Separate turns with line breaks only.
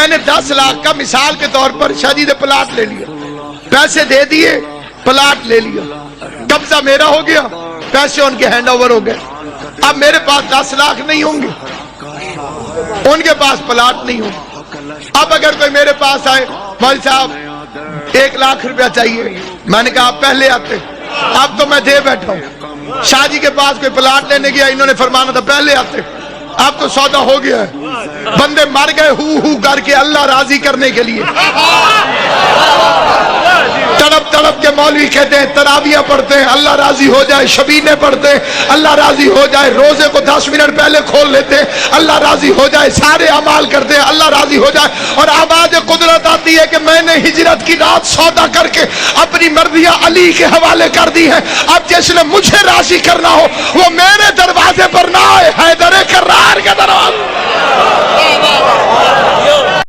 نے 10 لاکھ کا مثال کے طور پر شادی پلاٹ لے لیا، پیسے دے دیے، پلاٹ لے لیا، قبضہ میرا ہو گیا، پیسے ان کے ہینڈ اوور ہو گئے۔ اب میرے پاس 10 لاکھ نہیں ہوں گے، ان کے پاس پلاٹ نہیں ہوگا۔ اب اگر کوئی میرے پاس آئے، مولوی صاحب 1 لاکھ روپیہ چاہیے، میں نے کہا آپ پہلے آتے، اب تو میں دے بیٹھا ہوں۔ شاہ جی کے پاس کوئی پلاٹ لینے گیا، انہوں نے فرمانا تھا پہلے آتے، اب تو سودا ہو گیا ہے۔ بندے مر گئے ہو کر کے اللہ راضی کرنے کے لیے، تڑپ تڑپ کے مولوی کہتے ہیں تراویح پڑھتے ہیں اللہ راضی ہو جائے، شبینے پڑھتے ہیں اللہ راضی ہو جائے، روزے کو 10 منٹ پہلے کھول لیتے ہیں اللہ راضی ہو جائے، سارے اعمال کرتے ہیں اللہ راضی ہو جائے، اور آواز قدرت آتی ہے کہ میں نے ہجرت کی رات سودا کر کے اپنی مرضیاں علی کے حوالے کر دی ہیں، اب جس نے مجھے راضی کرنا ہو وہ میرے دروازے پر نہ آئے، حیدر کرار کے دروازے۔